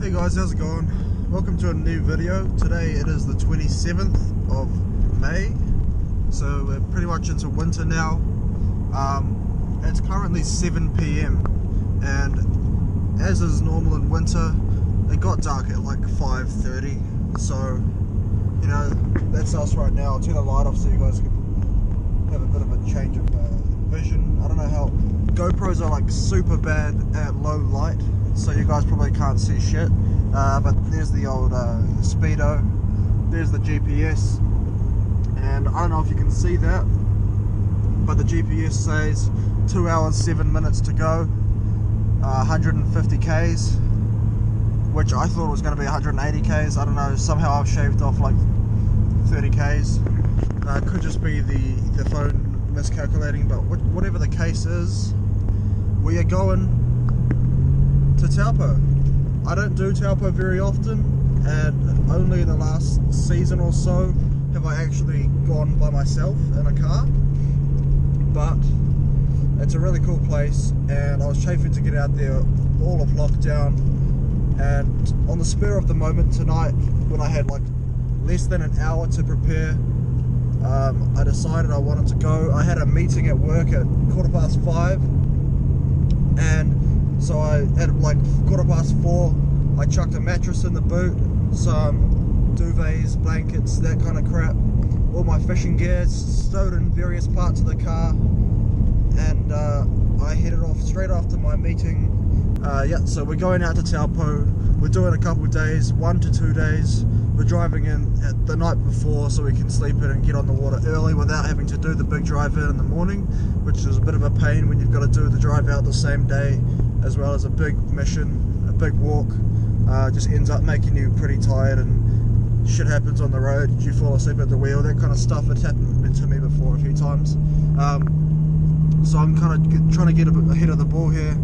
Hey guys, how's it going? Welcome to a new video. Today it is the 27th of May, so we're pretty much into winter now. It's currently 7 PM and as is normal in winter, it got dark at like 5:30, so you know, that's us right now. I'll turn the light off so you guys can have a bit of a change of vision. I don't know how GoPros are like super bad at low light, so you guys probably can't see shit, but there's the old speedo, there's the GPS, and I don't know if you can see that, but the GPS says 2 hours 7 minutes to go, 150 k's, which I thought was going to be 180 k's. I don't know, somehow I've shaved off like 30 k's. Could just be the phone miscalculating, but whatever the case is, we are going to Taupo. I don't do Taupo very often, and only in the last season or so have I actually gone by myself in a car, but it's a really cool place and I was chafing to get out there all of lockdown, and on the spur of the moment tonight, when I had like less than an hour to prepare, I decided I wanted to go. I had a meeting at work at 5:15, and so at like 4:15 I chucked a mattress in the boot, some duvets, blankets, that kind of crap, all my fishing gear stowed in various parts of the car, and I headed off straight after my meeting. Yeah, so we're going out to Taupo. We're doing a couple of days, 1 to 2 days. We're driving in at the night before so we can sleep in and get on the water early without having to do the big drive in the morning, which is a bit of a pain when you've got to do the drive out the same day as well as a big mission, a big walk. Just ends up making you pretty tired and shit happens on the road. You fall asleep at the wheel, that kind of stuff. It's happened to me before a few times. So I'm kind of trying to get a bit ahead of the ball here.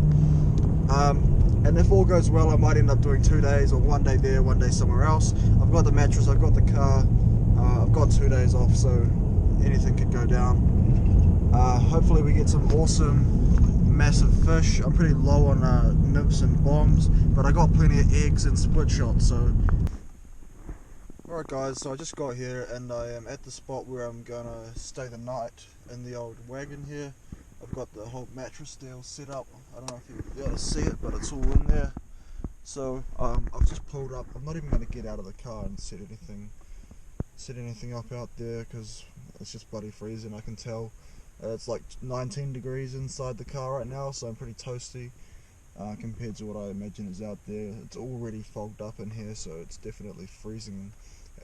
And if all goes well, I might end up doing 2 days, or 1 day there, 1 day somewhere else. I've got the mattress, I've got the car, I've got 2 days off, so anything could go down. Hopefully we get some awesome massive fish. I'm pretty low on nymphs and bombs, but I got plenty of eggs and split shots. So alright guys, so I just got here and I am at the spot where I'm gonna stay the night in the old wagon here. I've got the whole mattress deal set up. I don't know if you'll be able to see it, but it's all in there. So I've just pulled up. I'm not even going to get out of the car and set anything up out there because it's just bloody freezing. I can tell it's like 19 degrees inside the car right now, so I'm pretty toasty compared to what I imagine is out there. It's already fogged up in here, so it's definitely freezing.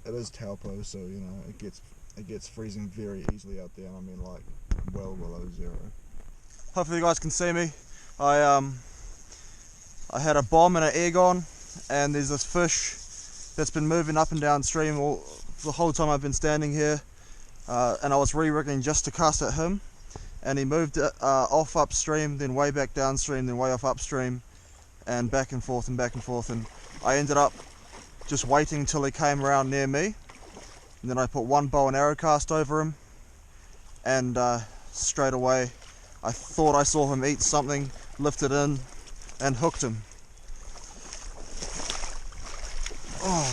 It is Taupo, so you know it gets freezing very easily out there, and I mean like well below zero. Hopefully you guys can see me. I had a bomb and an egg on, and there's this fish that's been moving up and down stream the whole time I've been standing here, and I was re-rigging just to cast at him, and he moved off upstream, then way back downstream, then way off upstream, and back and forth, and I ended up just waiting until he came around near me, and then I put one bow and arrow cast over him, and straight away I thought I saw him eat something, lifted in and hooked him. Oh,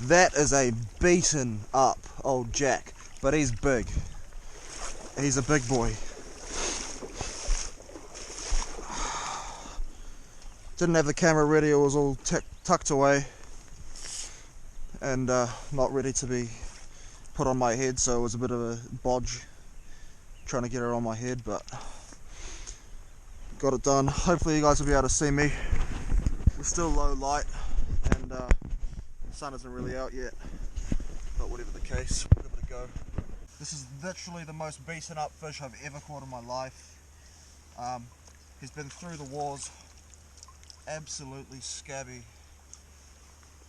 that is a beaten up old jack, but he's big. He's a big boy. Didn't have the camera ready, it was all tucked away and not ready to be put on my head, so it was a bit of a bodge trying to get it on my head, but got it done. Hopefully you guys will be able to see me. We're still low light and the sun isn't really out yet, but whatever the case, we'll give it a go. This is literally the most beaten up fish I've ever caught in my life. He's been through the wars, absolutely scabby,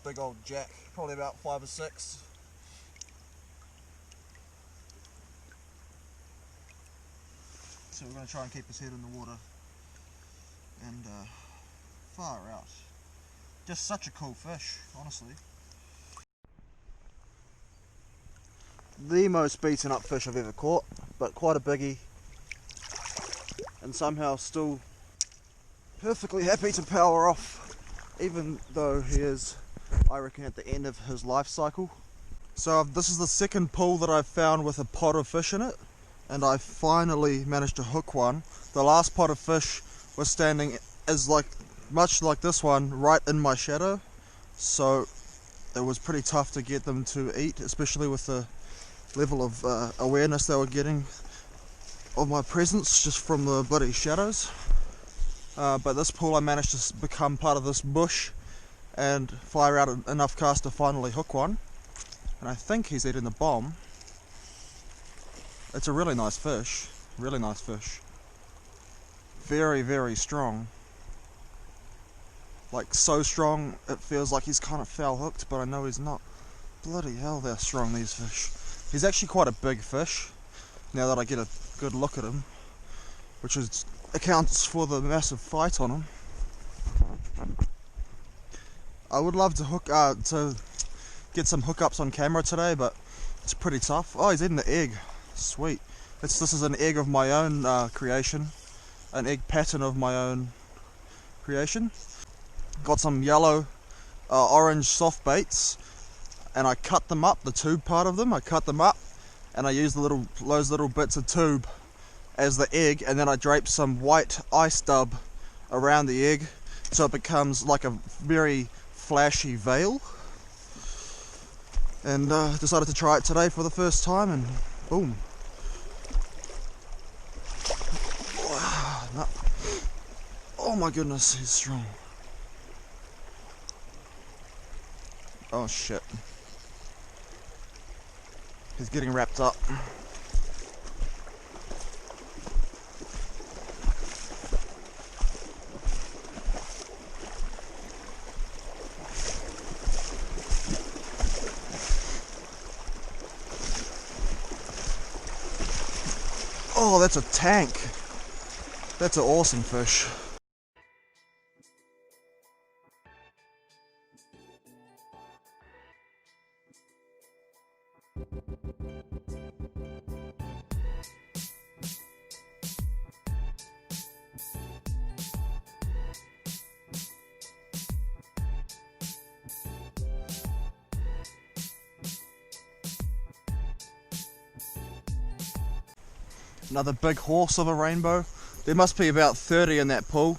big old jack, probably about 5 or 6. So we're going to try and keep his head in the water. And far out. Just such a cool fish, honestly. The most beaten up fish I've ever caught, but quite a biggie. And somehow still perfectly happy to power off even though he is, I reckon, at the end of his life cycle. So this is the second pool that I've found with a pot of fish in it, and I finally managed to hook one. The last pot of fish was standing much like this one, right in my shadow, so it was pretty tough to get them to eat, especially with the level of awareness they were getting of my presence just from the bloody shadows. But this pool I managed to become part of this bush and fire out enough cast to finally hook one, and I think he's eating the bomb. It's a really nice fish, very, very strong, like so strong it feels like he's kind of foul hooked, but I know he's not. Bloody hell, they're strong, these fish. He's actually quite a big fish now that I get a good look at him, which accounts for the massive fight on him. I would love to get some hookups on camera today, but it's pretty tough. Oh, he's eating the egg. Sweet. This is an egg of my own creation, an egg pattern of my own creation. Got some yellow, orange soft baits, and I cut them up. The tube part of them, I cut them up, and I use those little bits of tube as the egg, and then I drape some white ice dub around the egg so it becomes like a very flashy veil. And decided to try it today for the first time, and boom. No. Oh my goodness, he's strong. Oh shit. He's getting wrapped up. Oh, that's a tank. That's an awesome fish. Another big horse of a rainbow. There must be about 30 in that pool.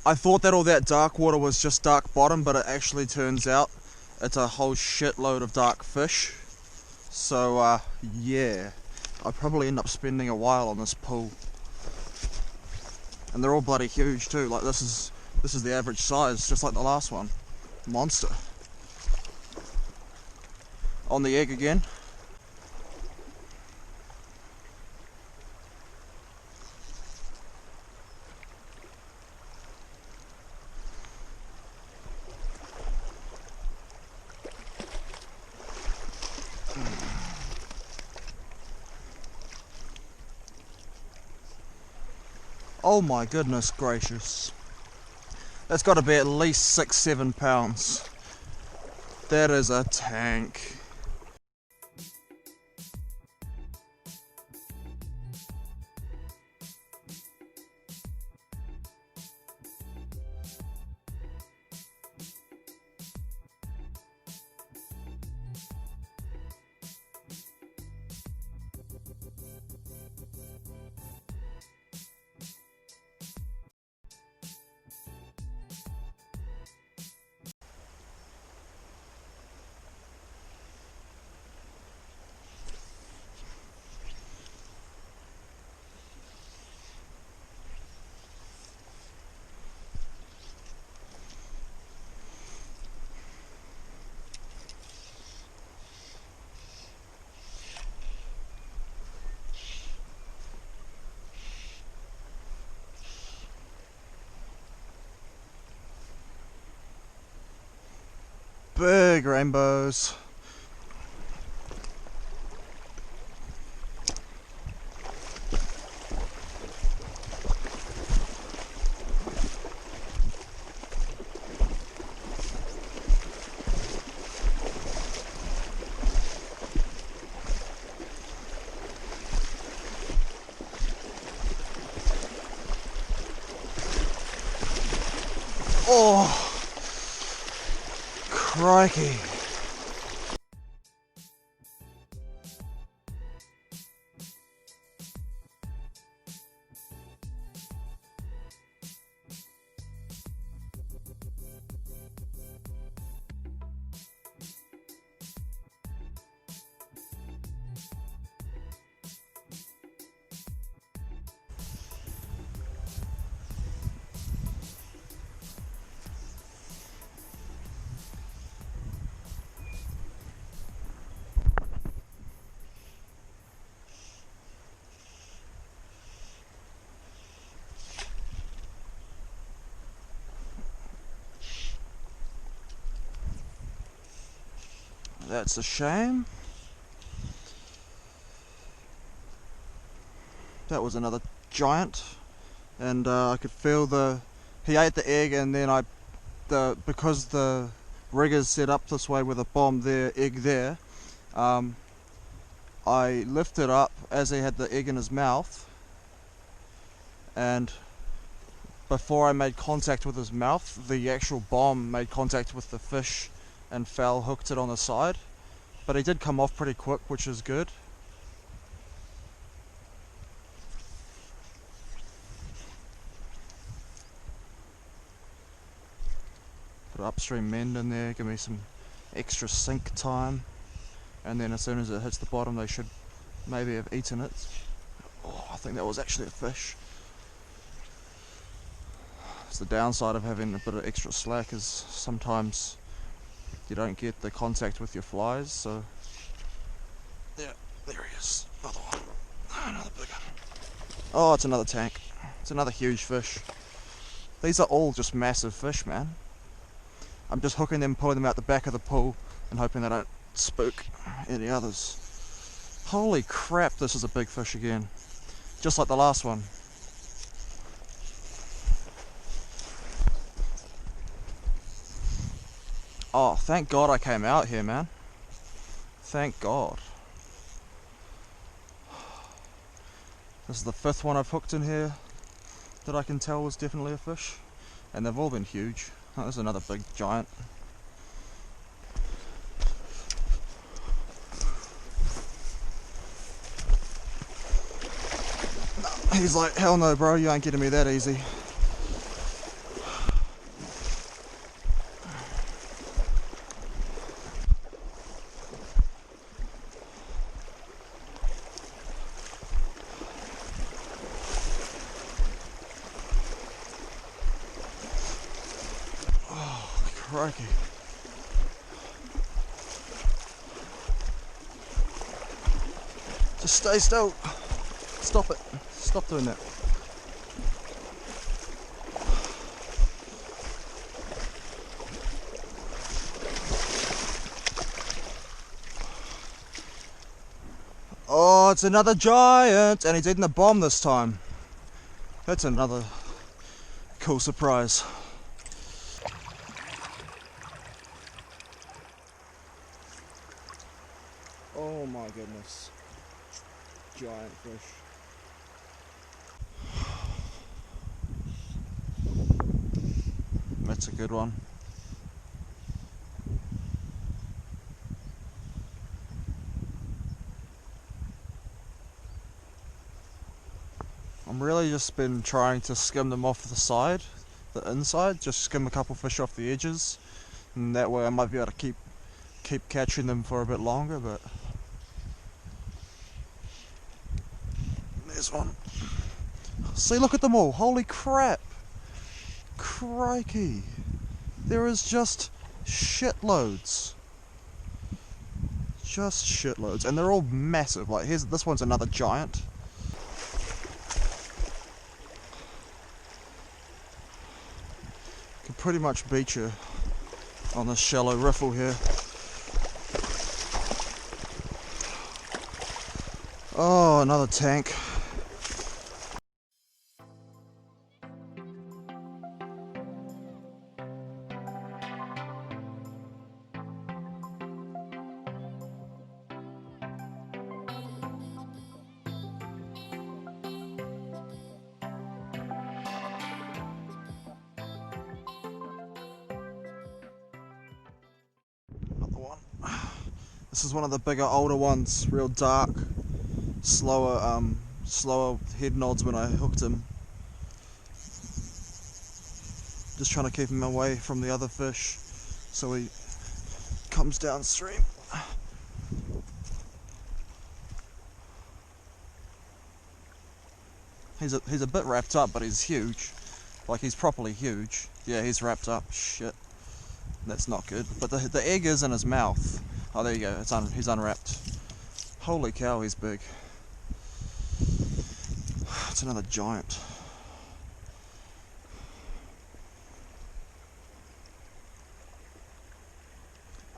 I thought that all that dark water was just dark bottom, but it actually turns out it's a whole shitload of dark fish. So yeah, I'll probably end up spending a while on this pool. And they're all bloody huge too. Like this is the average size, just like the last one. Monster. On the egg again. Oh my goodness gracious. That's got to be at least 6-7 pounds. That is a tank. Big rainbows. Oh! Crikey. That's a shame. That was another giant, and I could feel he ate the egg, and then because the rig is set up this way with a bomb there, egg there, I lifted up as he had the egg in his mouth, and before I made contact with his mouth, the actual bomb made contact with the fish and hooked it on the side. But he did come off pretty quick, which is good. Put an upstream mend in there, give me some extra sink time, and then as soon as it hits the bottom they should maybe have eaten it. Oh, I think that was actually a fish. It's the downside of having a bit of extra slack is sometimes you don't get the contact with your flies, so yeah, there he is, another one. Another big one. Oh, it's another tank. It's another huge fish. These are all just massive fish, man. I'm just hooking them, pulling them out the back of the pool and hoping they don't spook any others. Holy crap, this is a big fish again. Just like the last one. Oh, thank God I came out here, man. Thank God. This is the 5th one I've hooked in here that I can tell was definitely a fish. And they've all been huge. Oh, there's another big giant. He's like, hell no bro, you ain't getting me that easy. Crikey. Just stay still. Stop it. Stop doing that. Oh, it's another giant, and he's eating the bomb this time. That's another cool surprise. Oh my goodness. Giant fish. That's a good one. I'm really just been trying to skim them off the side, the inside, just skim a couple fish off the edges, and that way I might be able to keep catching them for a bit longer. But there's one. See, look at them all. Holy crap. Crikey. There is just shitloads. Just shitloads. And they're all massive. Like, this one's another giant. Can pretty much beat you on this shallow riffle here. Oh, another tank. This is one of the bigger, older ones, real dark, slower head nods when I hooked him. Just trying to keep him away from the other fish so he comes downstream. He's a bit wrapped up, but he's huge. Like, he's properly huge. Yeah, he's wrapped up. Shit. That's not good. But the egg is in his mouth. Oh, there you go. He's unwrapped. Holy cow, he's big. It's another giant.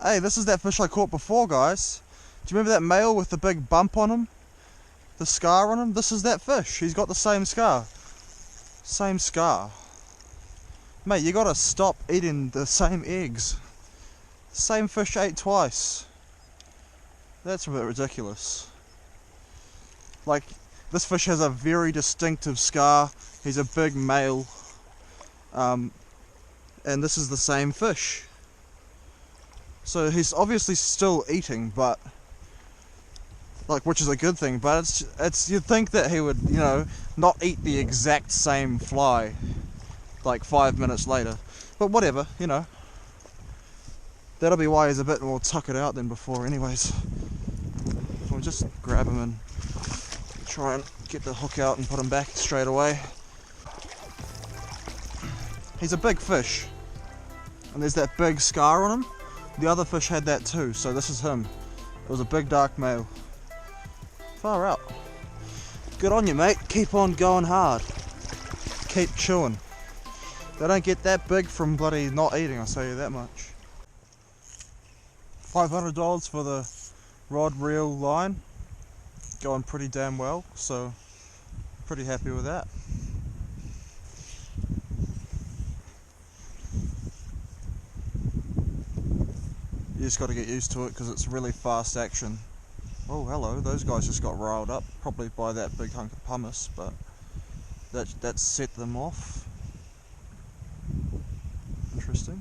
Hey, this is that fish I caught before, guys. Do you remember that male with the big bump on him? The scar on him? This is that fish. He's got the same scar. Same scar. Mate, you gotta stop eating the same eggs. Same fish ate twice. That's a bit ridiculous. Like, this fish has a very distinctive scar. He's a big male. And this is the same fish. So he's obviously still eating, but like, which is a good thing, but it's you'd think that he would, you know, not eat the exact same fly like 5 minutes later. But whatever, you know. That'll be why he's a bit more tuckered out than before anyways. We'll just grab him and try and get the hook out and put him back straight away. He's a big fish. And there's that big scar on him. The other fish had that too, so this is him. It was a big dark male. Far out. Good on you, mate. Keep on going hard. Keep chewing. They don't get that big from bloody not eating, I'll tell you that much. $500 for the rod, reel, line. Going pretty damn well, so pretty happy with that. You just got to get used to it because it's really fast action. Oh, hello, those guys just got riled up, probably by that big hunk of pumice, but that set them off. Interesting.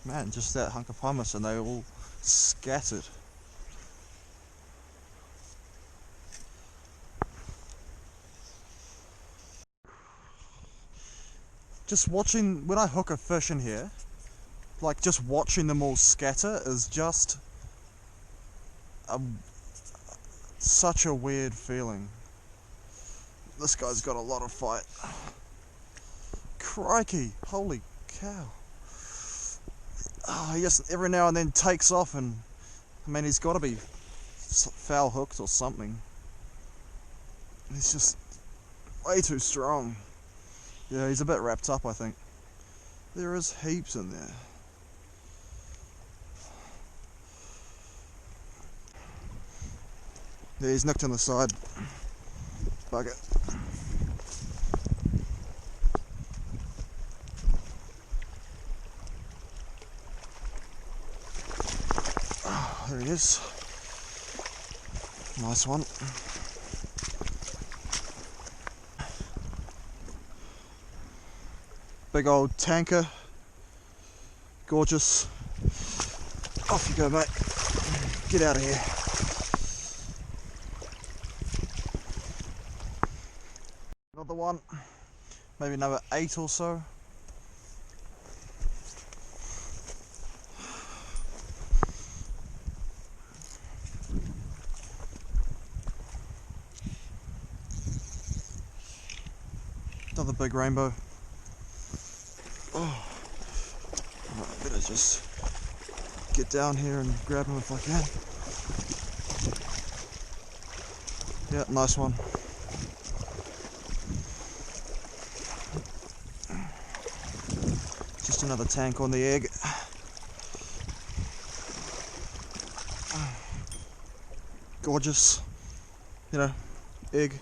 Man, just that hunk of pumice and they all scattered. Just watching, when I hook a fish in here, like just watching them all scatter is just such a weird feeling. This guy's got a lot of fight. Crikey, holy cow. Oh, he just every now and then takes off, and I mean, he's got to be foul hooked or something. He's just way too strong. Yeah, he's a bit wrapped up, I think. There is heaps in there. Yeah, he's nicked on the side. Bugger. Oh, there he is. Nice one. Big old tanker. Gorgeous. Off you go, mate. Get out of here. Another one. Maybe another 8 or so. Another big rainbow. Oh, I better just get down here and grab him if I can. Yeah, nice one. Just another tank on the egg. Gorgeous. You know, egg.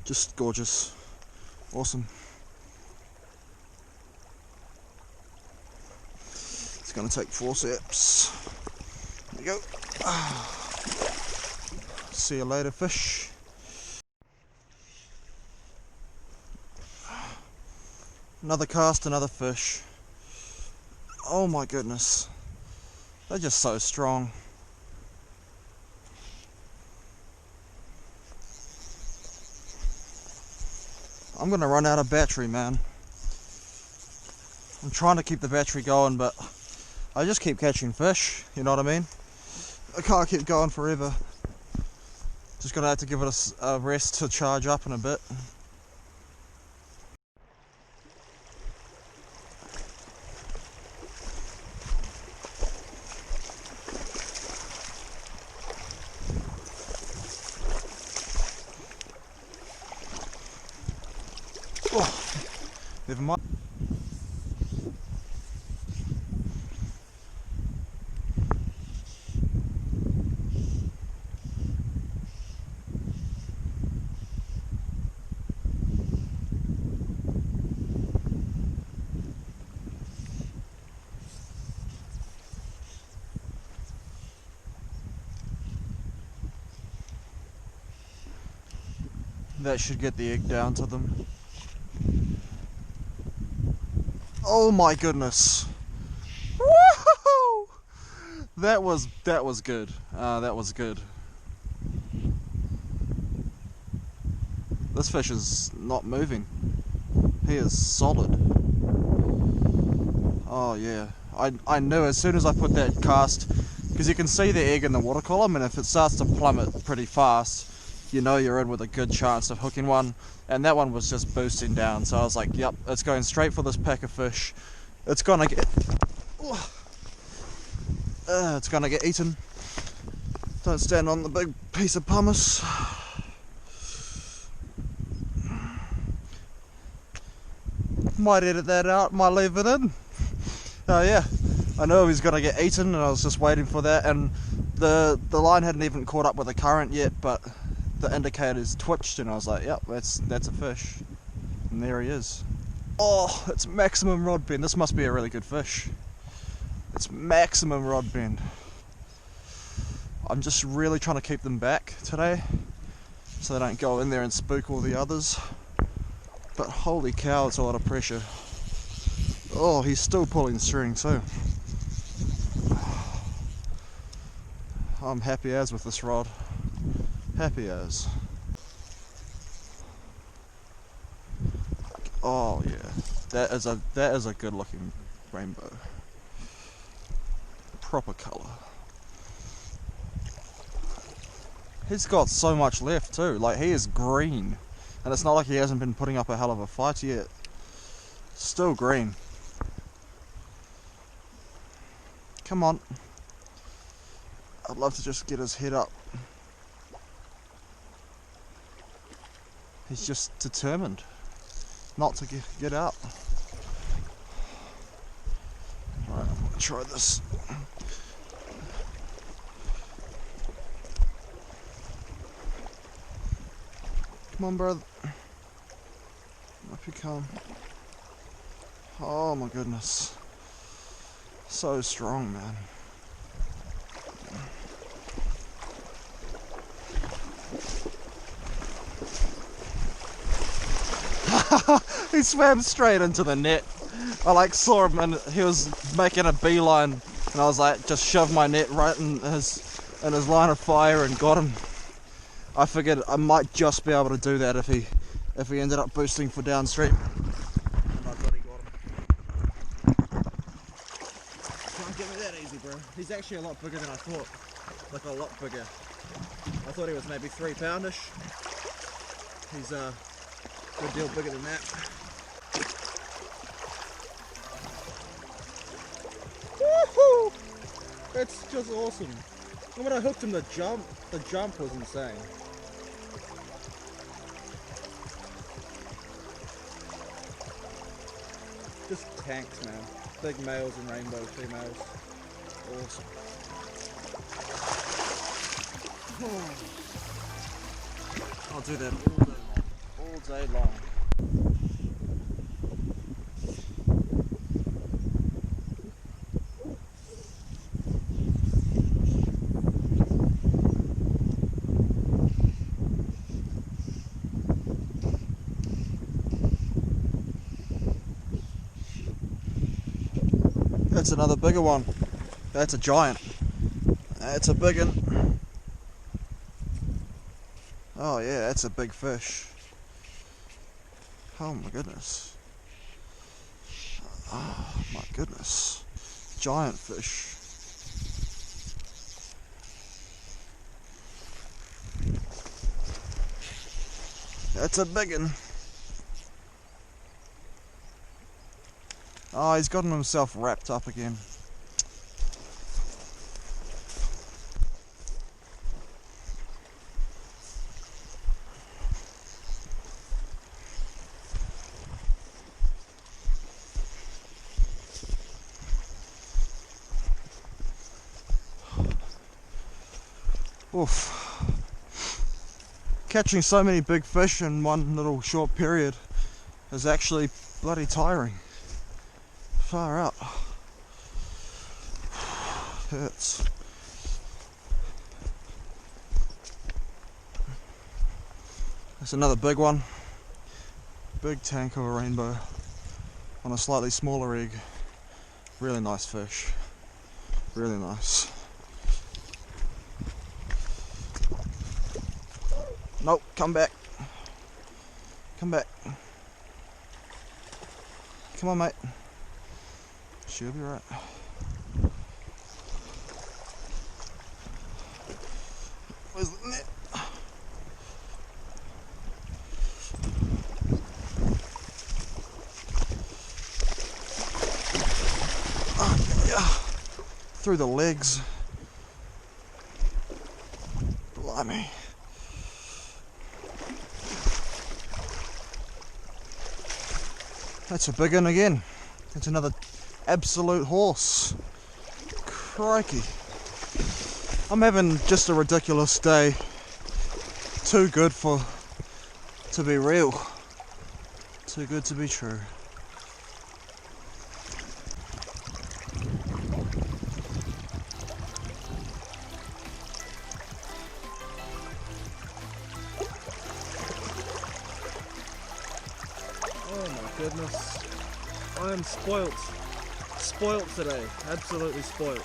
Just gorgeous. Awesome. It's going to take forceps. There you go. See you later, fish. Another cast, another fish. Oh my goodness. They're just so strong. I'm gonna run out of battery, man. I'm trying to keep the battery going, but I just keep catching fish, you know what I mean? I can't keep going forever. Just gonna have to give it a rest to charge up in a bit. Oh, never mind. That should get the egg down to them. Oh my goodness! Woohoo! That was good. That was good. This fish is not moving. He is solid. Oh yeah. I knew as soon as I put that cast, because you can see the egg in the water column, and if it starts to plummet pretty fast, you know you're in with a good chance of hooking one. And that one was just boosting down, so I was like, yep, it's going straight for this pack of fish. It's gonna get eaten. Don't stand on the big piece of pumice. Might edit that out, might leave it in. Oh yeah, I know he's gonna get eaten, and I was just waiting for that, and the line hadn't even caught up with the current yet, but the indicators twitched, and I was like, yep, that's a fish. And there he is. Oh, it's maximum rod bend. This must be a really good fish. It's maximum rod bend. I'm just really trying to keep them back today, so they don't go in there and spook all the others. But holy cow, it's a lot of pressure. Oh, he's still pulling string too. I'm happy as with this rod. Happy as. Oh yeah, that is a good looking rainbow. Proper colour. He's got so much left too. Like, he is green, and it's not like he hasn't been putting up a hell of a fight yet. Still green. Come on. I'd love to just get his head up. He's just determined not to get out. Alright, I'm gonna try this. Come on, brother. Up you come. Oh my goodness. So strong, man. He swam straight into the net. I saw him, and he was making a beeline, and I was like, just shoved my net right in his line of fire and got him. I figured I might just be able to do that if he ended up boosting for downstream. And I bloody got him. Can't get me that easy, bro. He's actually a lot bigger than I thought. Like, a lot bigger. I thought he was maybe 3 poundish. He's a good deal bigger than that. Woohoo! That's just awesome. And when I hooked him, the jump was insane. Just tanks, man. Big males and rainbow females. Awesome. I'll do that all day long. That's another bigger one. That's a giant. That's a big one. Oh yeah, that's a big fish. Oh my goodness. Oh my goodness. Giant fish. That's a big one. Oh, he's gotten himself wrapped up again. Oof. Catching so many big fish in one little short period is actually bloody tiring. Far out. Hurts. That's another big one. Big tank of a rainbow on a slightly smaller egg. Really nice fish. Really nice. Nope, come back. Come back. Come on, mate. She'll be right. Where's the net? Oh, yeah. Through the legs. Blimey. That's a big one again. That's another absolute horse. Crikey. I'm having just a ridiculous day. Too good to be real. Too good to be true. Oh my goodness. I am spoilt. Spoilt today. Absolutely spoilt.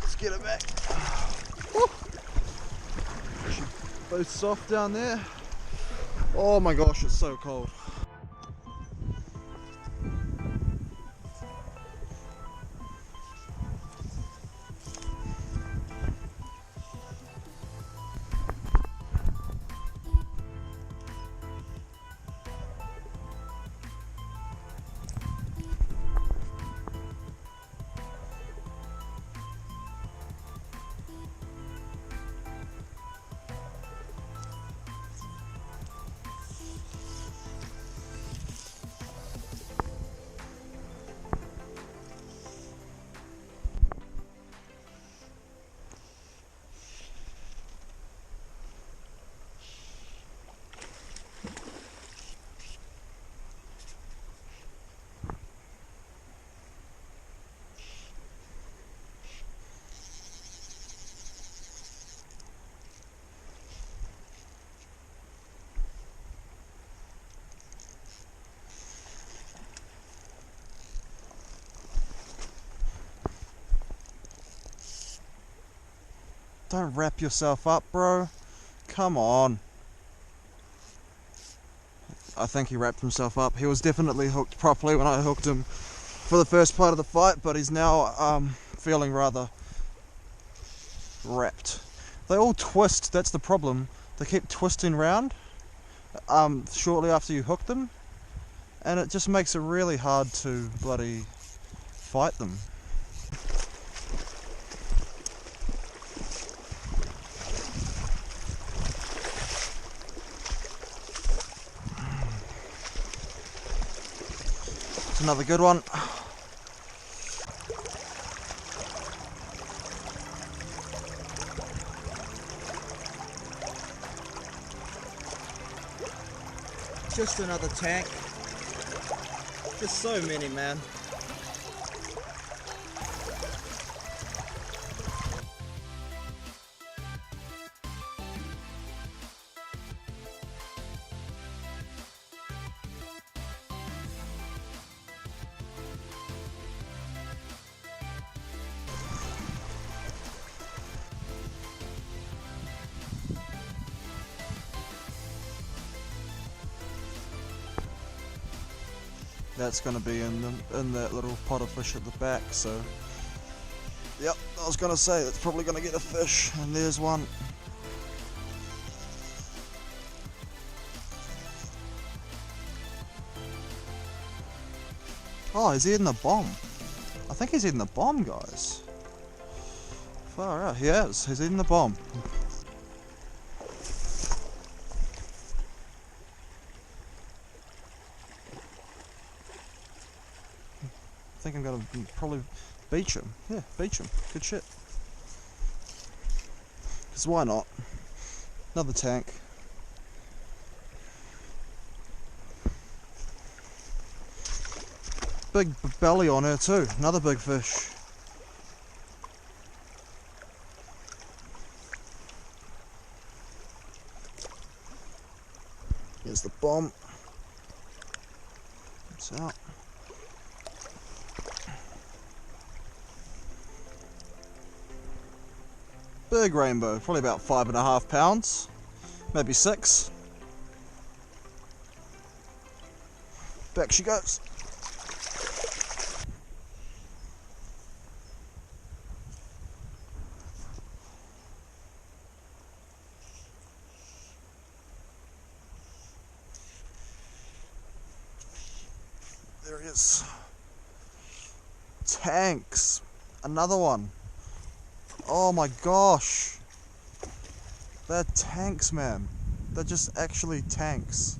Let's get it back. Woo. Both soft down there. Oh my gosh, it's so cold. Don't wrap yourself up, bro. Come on. I think he wrapped himself up. He was definitely hooked properly when I hooked him for the first part of the fight, but he's now feeling rather wrapped. They all twist, that's the problem. They keep twisting round shortly after you hook them, and it just makes it really hard to bloody fight them. Another good one. Just another tank. Just so many, man. That's going to be in that little pot of fish at the back. So, yep, I was going to say that's probably going to get a fish, and there's one. Oh, he's eating the bomb. I think he's eating the bomb, guys. Far out, he is. He's eating the bomb. I think I'm gonna probably beach him. Yeah, beach him. Good shit. Because why not? Another tank. Big belly on her too. Another big fish. Here's the bomb. It's out. Big rainbow, probably about 5.5 pounds, maybe 6. Back she goes. There he is. Tanks. Another one. Oh my gosh. They're tanks, man. They're just actually tanks.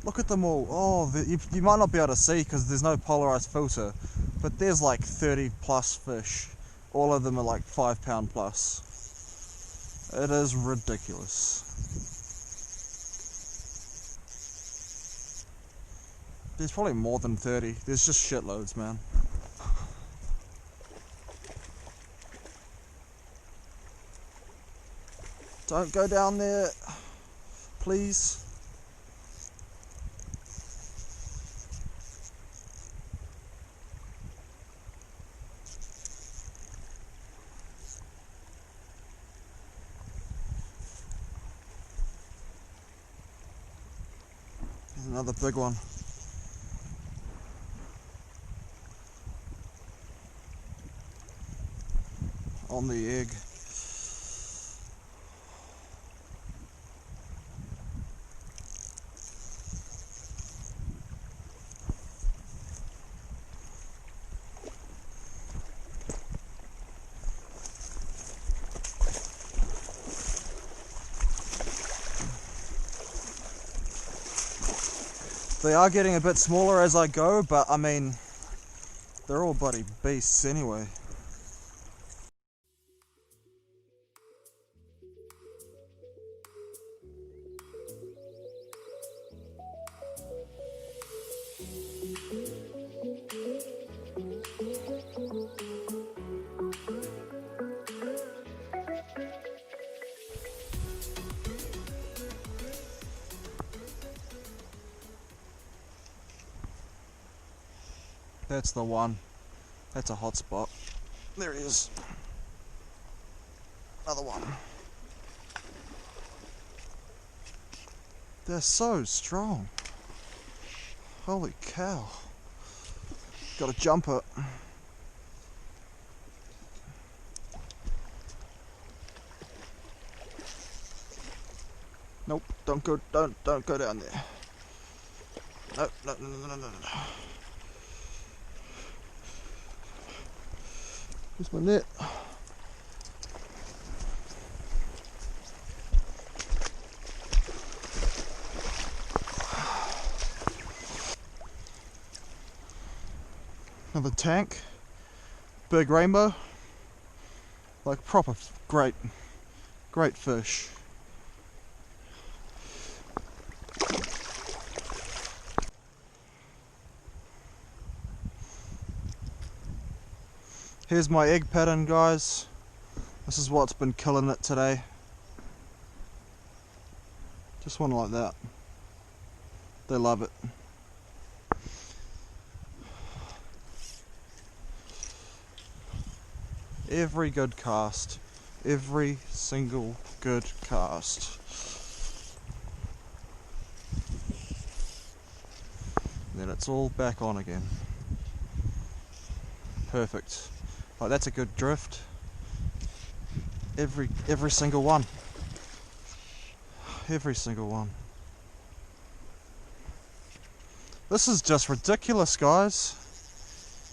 Look at them all. Oh, you might not be able to see because there's no polarized filter, but there's like 30 plus fish. All of them are like 5 pound plus. It is ridiculous. There's probably more than 30. There's just shitloads, man. Don't go down there, please. There's another big one. On the egg. They are getting a bit smaller as I go, but I mean, they're all bloody beasts anyway. That's the one. That's a hot spot. There he is. Another one. They're so strong. Holy cow. Gotta jump it. Nope, don't go down there. No. Where's my net? Another tank. Big rainbow. Like proper great fish. Here's my egg pattern, guys. This is what's been killing it today. Just one like that. They love it. Every good cast. Every single good cast. There it's all back on again. Perfect. Like, that's a good drift. Every single one. Every single one. This is just ridiculous, guys.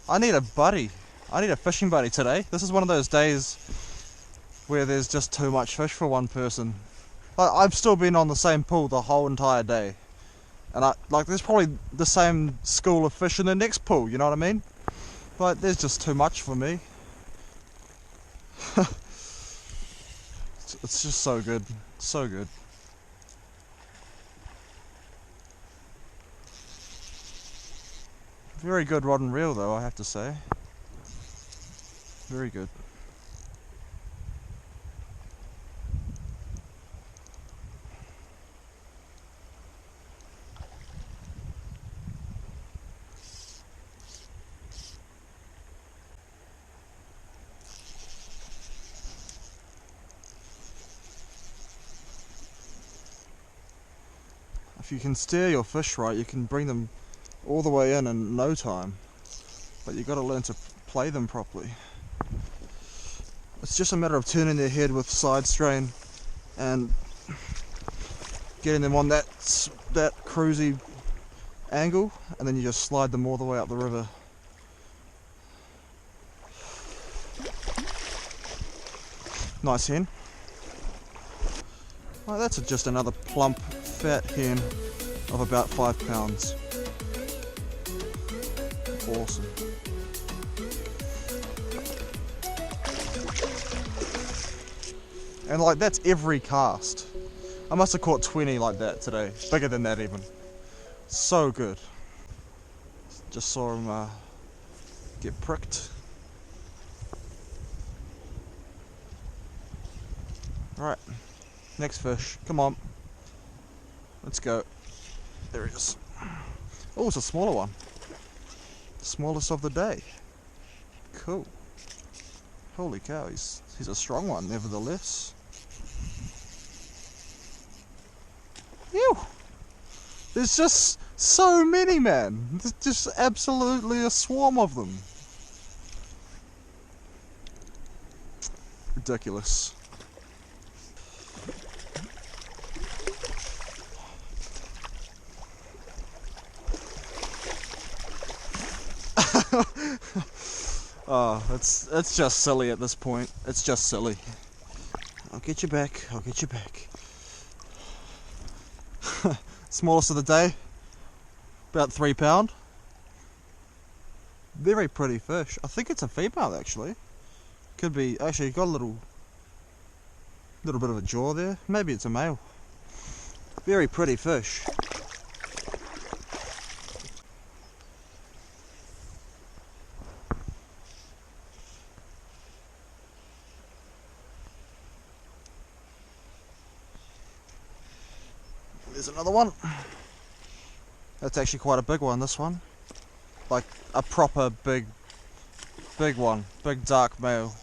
I need a buddy. I need a fishing buddy today. This is one of those days where there's just too much fish for one person. Like, I've still been on the same pool the whole entire day. And there's probably the same school of fish in the next pool, you know what I mean? Like, there's just too much for me. It's just so good. So good. Very good rod and reel though, I have to say. Very good. If you can steer your fish right, you can bring them all the way in no time. But you've got to learn to play them properly. It's just a matter of turning their head with side strain and getting them on that cruisy angle, and then you just slide them all the way up the river. Nice hen. Well, that's just another plump, fat hen of about 5 pounds. Awesome. And like, that's every cast. I must have caught 20 like that today. Bigger than that even. So good. Just saw him get pricked. Right, next fish. Come on. Let's go. There he is. Oh, it's a smaller one. Smallest of the day. Cool. Holy cow, he's a strong one nevertheless. Ew! There's just so many, man. There's just absolutely a swarm of them. Ridiculous. Oh, it's just silly at this point. It's just silly. I'll get you back. I'll get you back. Smallest of the day. About 3 pound. Very pretty fish. I think it's a female actually. Could be. Actually, got a little bit of a jaw there. Maybe it's a male. Very pretty fish. There's another one. That's actually quite a big one, this one. Like a proper big one. Big dark male.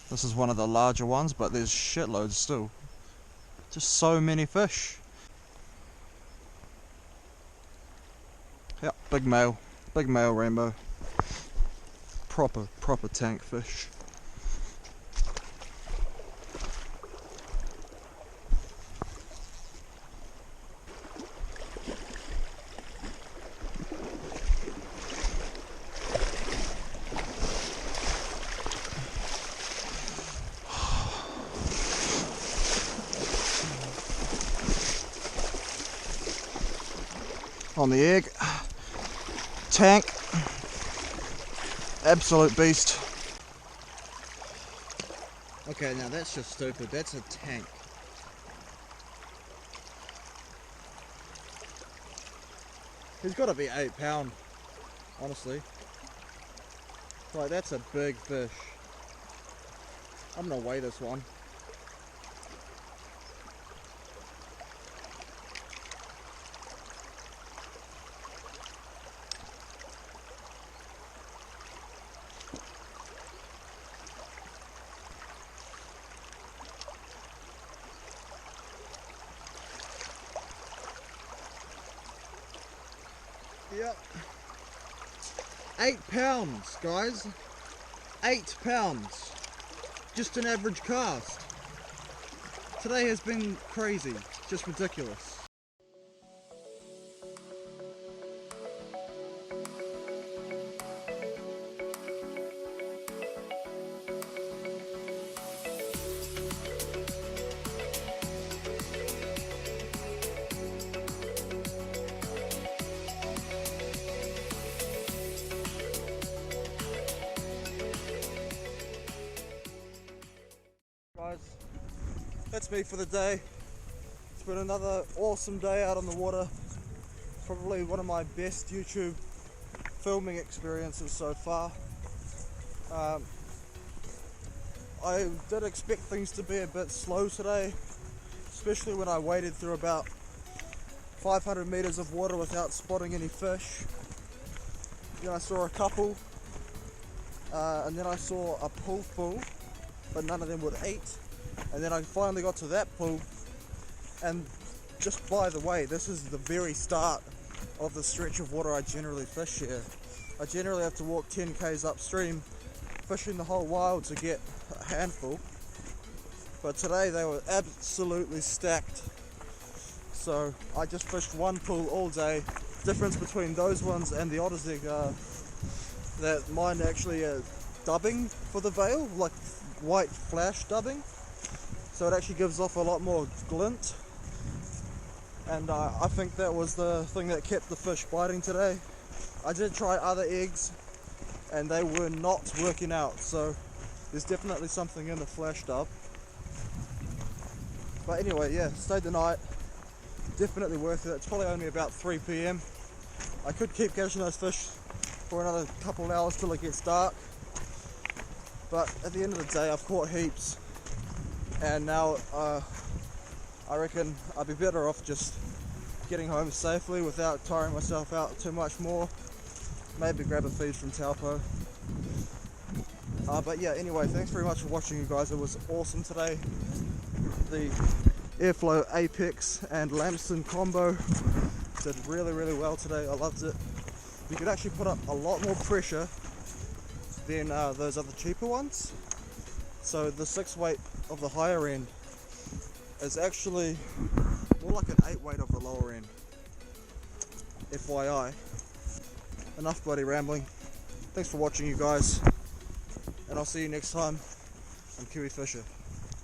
This is one of the larger ones, but there's shitloads still. Just so many fish. Yep, big male rainbow. Proper tank fish. On the egg, tank, absolute beast. Okay, now that's just stupid. That's a tank. He's got to be 8 pound, honestly. Like, that's a big fish. I'm gonna weigh this one. Yep. 8 pounds, guys. 8 pounds. Just an average cast. Today has been crazy. Just ridiculous. Guys, that's me for the day. It's been another awesome day out on the water. Probably one of my best YouTube filming experiences so far. I did expect things to be a bit slow today, especially when I waded through about 500 meters of water without spotting any fish. Then I saw a couple, and then I saw a pool full, but none of them would eat. And then I finally got to that pool, and just by the way, this is the very start of the stretch of water I generally fish here. I generally have to walk 10 k's upstream, fishing the whole while to get a handful, but today they were absolutely stacked. So I just fished one pool all day. Difference between those ones and the otters, that mine actually dubbing for the veil, like white flash dubbing, so it actually gives off a lot more glint, and I think that was the thing that kept the fish biting today. I did try other eggs and they were not working out, so there's definitely something in the flash dub. But anyway, yeah, stayed the night, definitely worth it. It's probably only about 3 PM. I could keep catching those fish for another couple of hours till it gets dark, but at the end of the day I've caught heaps, and now I reckon I'd be better off just getting home safely without tiring myself out too much more. Maybe grab a feed from Taupo. But yeah, anyway, thanks very much for watching, you guys. It was awesome today. The Airflo Apex and Lamson combo did really, really well today. I loved it. You could actually put up a lot more pressure than those other cheaper ones. So the 6 weight of the higher end is actually more like an 8 weight of the lower end. FYI. Enough bloody rambling. Thanks for watching, you guys, and I'll see you next time on Kiwi Fisher.